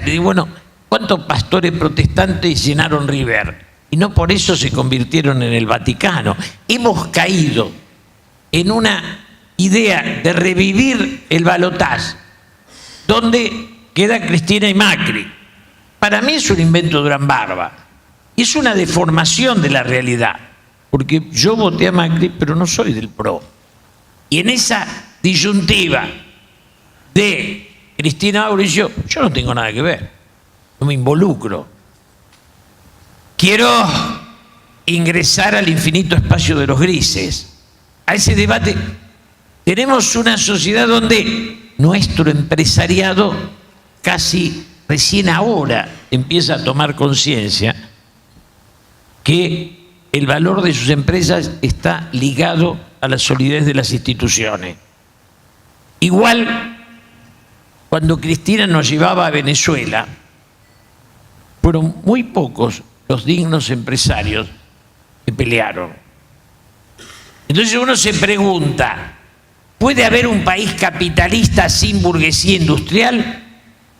empresario. Y digo, bueno, ¿cuántos pastores protestantes llenaron River? Y no por eso se convirtieron en el Vaticano. Hemos caído en una idea de revivir el balotaje, donde queda Cristina y Macri. Para mí es un invento de Durán Barba. Y es una deformación de la realidad. Porque yo voté a Macri, pero no soy del PRO. Y en esa disyuntiva de Cristina Mauricio, yo no tengo nada que ver. No me involucro. Quiero ingresar al infinito espacio de los grises, a ese debate. Tenemos una sociedad donde nuestro empresariado casi recién ahora empieza a tomar conciencia que el valor de sus empresas está ligado a la solidez de las instituciones. Igual, cuando Cristina nos llevaba a Venezuela, fueron muy pocos los dignos empresarios que pelearon. Entonces uno se pregunta, ¿puede haber un país capitalista sin burguesía industrial?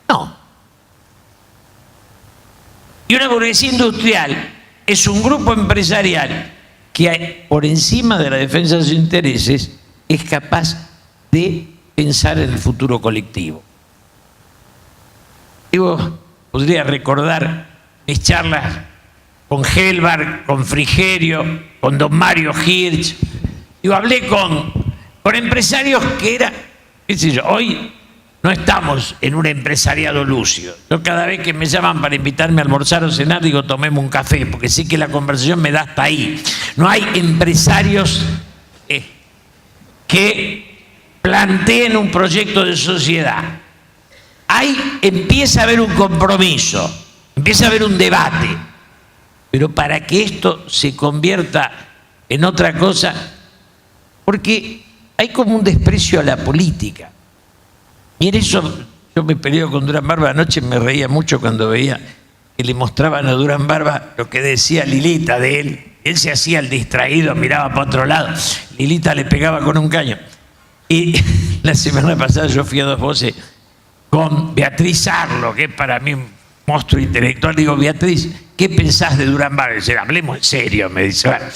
No. Y una burguesía industrial es un grupo empresarial que por encima de la defensa de sus intereses es capaz de pensar en el futuro colectivo. Yo podría recordar mis charlas con Helbar, con Frigerio, con don Mario Hirsch. Yo hablé con empresarios que eran, qué sé yo, hoy no estamos en un empresariado lúcido. Yo cada vez que me llaman para invitarme a almorzar o cenar, digo, tomemos un café, porque sé que la conversación me da hasta ahí. No hay empresarios que planteen un proyecto de sociedad. Empieza a haber un compromiso, empieza a haber un debate. Pero para que esto se convierta en otra cosa, porque hay como un desprecio a la política. Y en eso yo me peleo con Durán Barba. Anoche me reía mucho cuando veía que le mostraban a Durán Barba lo que decía Lilita de él. Él se hacía el distraído, miraba para otro lado. Lilita le pegaba con un caño. Y la semana pasada yo fui a Dos Voces con Beatriz Arlo, que es para mí un monstruo intelectual. Digo, Beatriz, ¿qué pensás de Durán Barba? Dice, hablemos en serio, me dice. Bueno,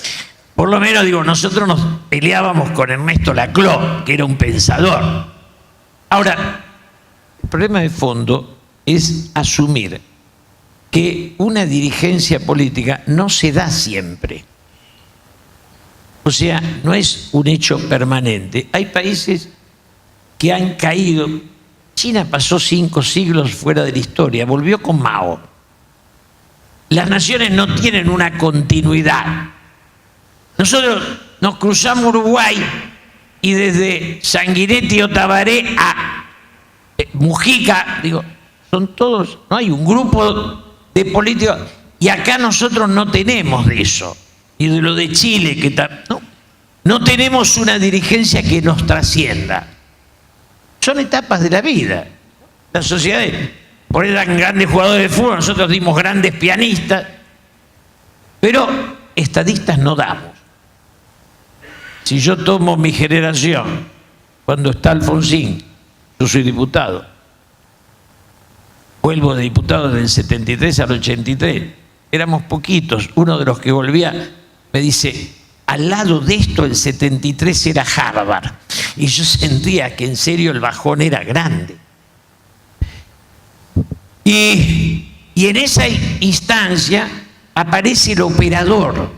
por lo menos, digo, nosotros nos peleábamos con Ernesto Laclau, que era un pensador. Ahora, el problema de fondo es asumir que una dirigencia política no se da siempre. O sea, no es un hecho permanente. Hay países que han caído. China pasó 5 siglos fuera de la historia, volvió con Mao. Las naciones no tienen una continuidad. Nosotros nos cruzamos Uruguay y desde Sanguinetti o Tabaré a Mujica, digo, son todos, no hay un grupo de políticos, y acá nosotros no tenemos de eso, y de lo de Chile, que no tenemos una dirigencia que nos trascienda. Son etapas de la vida. Las sociedades, por ahí eran grandes jugadores de fútbol, nosotros dimos grandes pianistas, pero estadistas no damos. Si yo tomo mi generación, cuando está Alfonsín, yo soy diputado, vuelvo de diputado del 73 al 83, éramos poquitos. Uno de los que volvía me dice, al lado de esto el 73 era Harvard. Y yo sentía que en serio el bajón era grande. Y en esa instancia aparece el operador,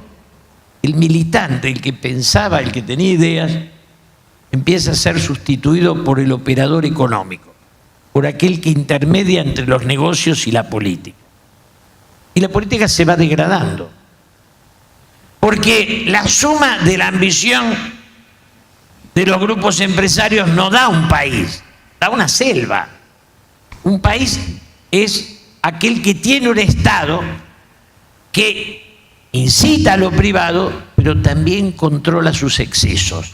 el militante, el que pensaba, el que tenía ideas, empieza a ser sustituido por el operador económico, por aquel que intermedia entre los negocios y la política. Y la política se va degradando, porque la suma de la ambición de los grupos empresarios no da un país, da una selva. Un país es aquel que tiene un Estado que incita a lo privado, pero también controla sus excesos.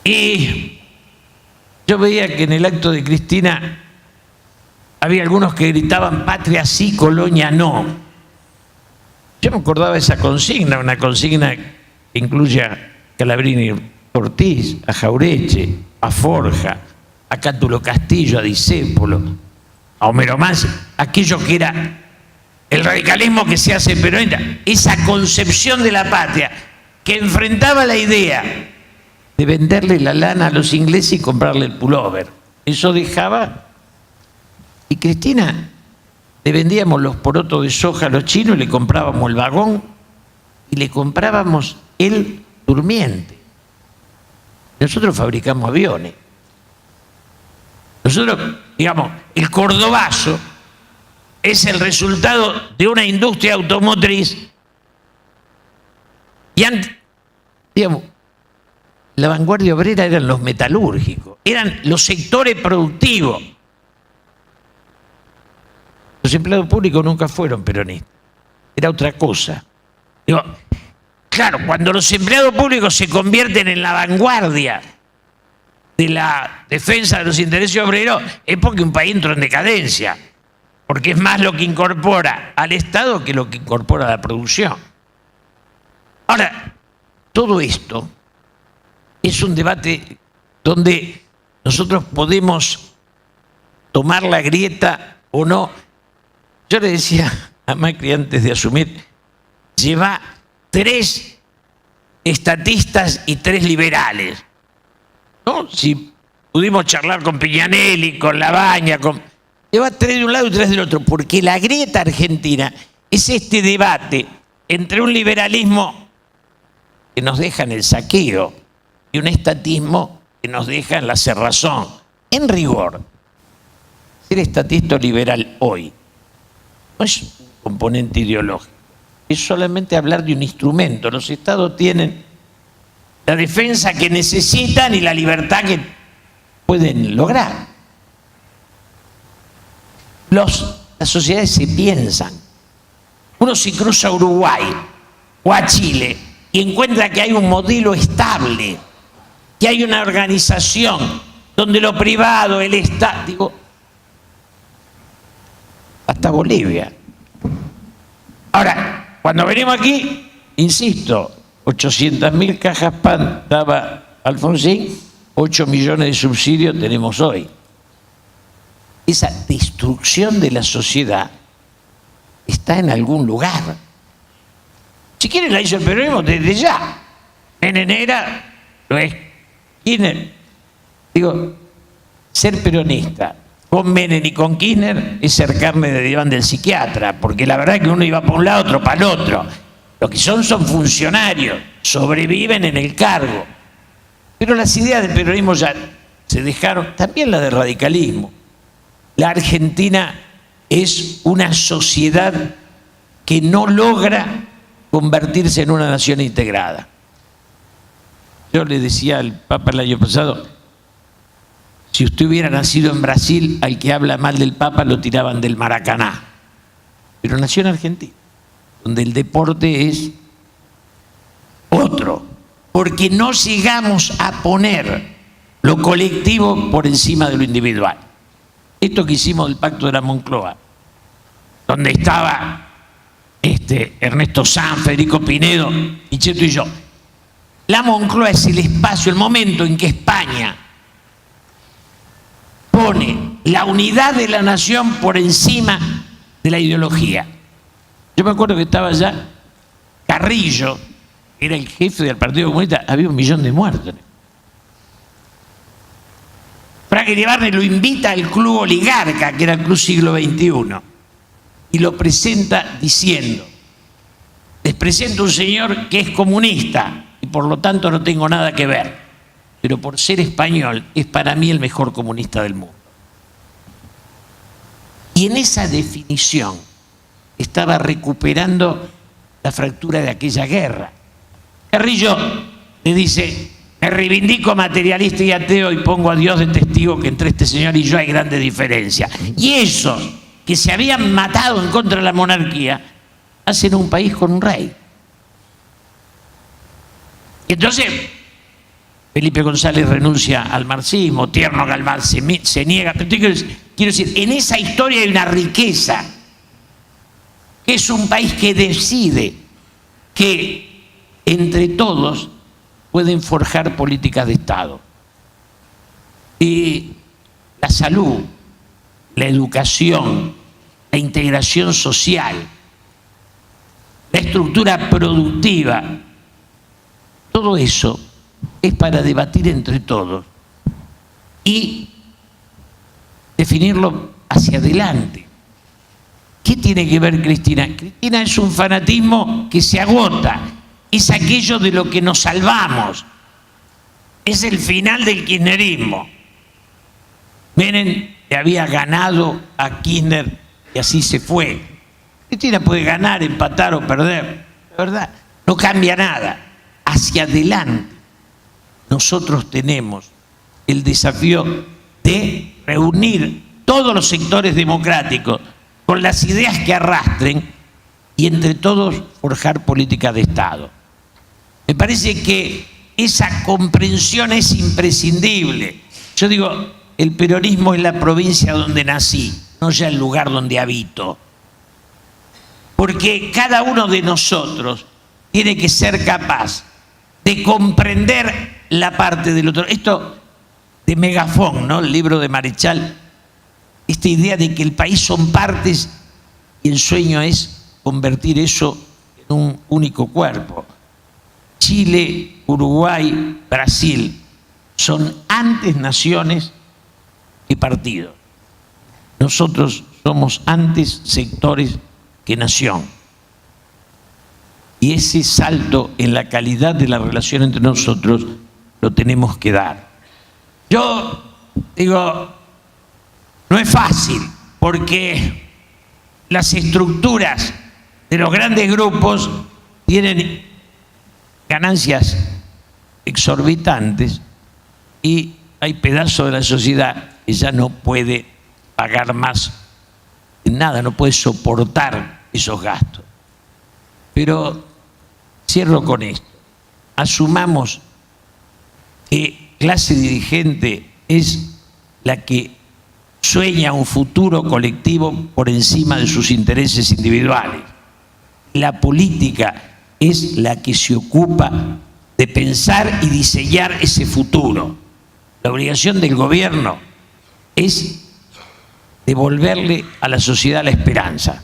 Y yo veía que en el acto de Cristina había algunos que gritaban patria sí, colonia no. Yo me acordaba de esa consigna, una consigna que incluye a Calabrini Ortiz, a Jaureche, a Forja, a Cátulo Castillo, a Discépolo, a Homero Mansi, aquello que era el radicalismo que se hace peronista, esa concepción de la patria que enfrentaba la idea de venderle la lana a los ingleses y comprarle el pullover. Eso dejaba. Y Cristina, le vendíamos los porotos de soja a los chinos, le comprábamos el vagón y le comprábamos el durmiente. Nosotros fabricamos aviones. Nosotros, digamos, el cordobazo es el resultado de una industria automotriz. Y antes, digamos, la vanguardia obrera eran los metalúrgicos, eran los sectores productivos. Los empleados públicos nunca fueron peronistas, era otra cosa. Digo, claro, cuando los empleados públicos se convierten en la vanguardia de la defensa de los intereses obreros, es porque un país entró en decadencia, porque es más lo que incorpora al Estado que lo que incorpora a la producción. Ahora, todo esto es un debate donde nosotros podemos tomar la grieta o no. Yo le decía a Macri antes de asumir, lleva 3 estatistas y 3 liberales, ¿no? Si pudimos charlar con Piñanelli, con Labaña, lleva 3 de un lado y 3 del otro, porque la grieta argentina es este debate entre un liberalismo que nos deja en el saqueo y un estatismo que nos deja en la cerrazón. En rigor, ser estatista o liberal hoy no es un componente ideológico, es solamente hablar de un instrumento. Los estados tienen la defensa que necesitan y la libertad que pueden lograr. Las sociedades se piensan. Uno se cruza a Uruguay o a Chile y encuentra que hay un modelo estable, que hay una organización donde lo privado, el Estado, digo, hasta Bolivia. Ahora, cuando venimos aquí, insisto, 800.000 cajas pan daba Alfonsín, 8 millones de subsidios tenemos hoy. Esa destrucción de la sociedad está en algún lugar. Si quieren la hizo el peronismo desde ya. Menem era, lo es Kirchner. Digo, ser peronista con Menem y con Kirchner es ser carne de diván del psiquiatra, porque la verdad es que uno iba para un lado, otro para el otro. Lo que son funcionarios, sobreviven en el cargo. Pero las ideas del peronismo ya se dejaron, también las del radicalismo. La Argentina es una sociedad que no logra convertirse en una nación integrada. Yo le decía al Papa el año pasado, si usted hubiera nacido en Brasil, al que habla mal del Papa lo tiraban del Maracaná. Pero nació en Argentina, donde el deporte es otro, porque no llegamos a poner lo colectivo por encima de lo individual. Esto que hicimos del Pacto de la Moncloa, donde estaba Ernesto Sanz, Federico Pinedo, Pichetto y yo. La Moncloa es el espacio, el momento en que España pone la unidad de la nación por encima de la ideología. Yo me acuerdo que estaba allá Carrillo, que era el jefe del Partido Comunista, había 1 millón de muertos. Frank Iribarne lo invita al club oligarca, que era el Club Siglo XXI, y lo presenta diciendo, les presento un señor que es comunista y por lo tanto no tengo nada que ver, pero por ser español es para mí el mejor comunista del mundo. Y en esa definición estaba recuperando la fractura de aquella guerra. Carrillo le dice, me reivindico materialista y ateo y pongo a Dios de testigo que entre este señor y yo hay grandes diferencias. Y esos que se habían matado en contra de la monarquía hacen un país con un rey. Y entonces Felipe González renuncia al marxismo, Tierno Galván se niega. Pero quiero decir, en esa historia hay una riqueza, que es un país que decide que entre todos pueden forjar políticas de Estado. Y la salud, la educación, la integración social, la estructura productiva. Todo eso es para debatir entre todos y definirlo hacia adelante. ¿Qué tiene que ver Cristina? Cristina es un fanatismo que se agota, es aquello de lo que nos salvamos, es el final del kirchnerismo. Menem le había ganado a Kirchner y así se fue. Cristina puede ganar, empatar o perder, la verdad, no cambia nada. Hacia adelante nosotros tenemos el desafío de reunir todos los sectores democráticos con las ideas que arrastren y entre todos forjar política de Estado. Me parece que esa comprensión es imprescindible. Yo digo, el peronismo es la provincia donde nací, no ya el lugar donde habito. Porque cada uno de nosotros tiene que ser capaz de comprender la parte del otro. Esto de Megafón, ¿no? El libro de Marechal, esta idea de que el país son partes y el sueño es convertir eso en un único cuerpo. Chile, Uruguay, Brasil son antes naciones que partidos. Nosotros somos antes sectores que nación. Y ese salto en la calidad de la relación entre nosotros lo tenemos que dar. Yo digo, no es fácil, porque las estructuras de los grandes grupos tienen ganancias exorbitantes y hay pedazos de la sociedad que ya no puede pagar más nada, no puede soportar esos gastos. Pero cierro con esto. Asumamos que clase dirigente es la que sueña un futuro colectivo por encima de sus intereses individuales. La política es la que se ocupa de pensar y diseñar ese futuro. La obligación del gobierno es devolverle a la sociedad la esperanza.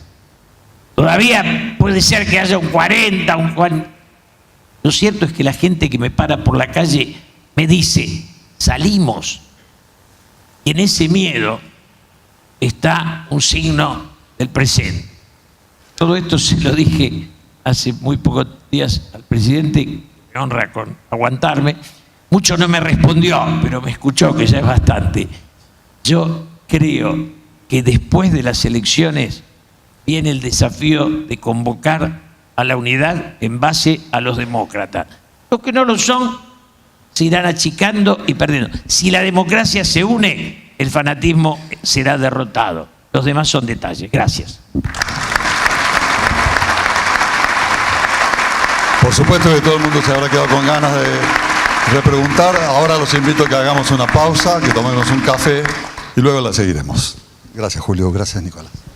Todavía puede ser que haya un 40, un 40. Lo cierto es que la gente que me para por la calle me dice, salimos. Y en ese miedo está un signo del presente. Todo esto se lo dije hace muy pocos días al presidente, me honra con aguantarme. Mucho no me respondió, pero me escuchó, que ya es bastante. Yo creo que después de las elecciones viene el desafío de convocar a la unidad en base a los demócratas. Los que no lo son se irán achicando y perdiendo. Si la democracia se une, el fanatismo será derrotado. Los demás son detalles. Gracias. Por supuesto que todo el mundo se habrá quedado con ganas de repreguntar. Ahora los invito a que hagamos una pausa, que tomemos un café y luego la seguiremos. Gracias, Julio. Gracias, Nicolás.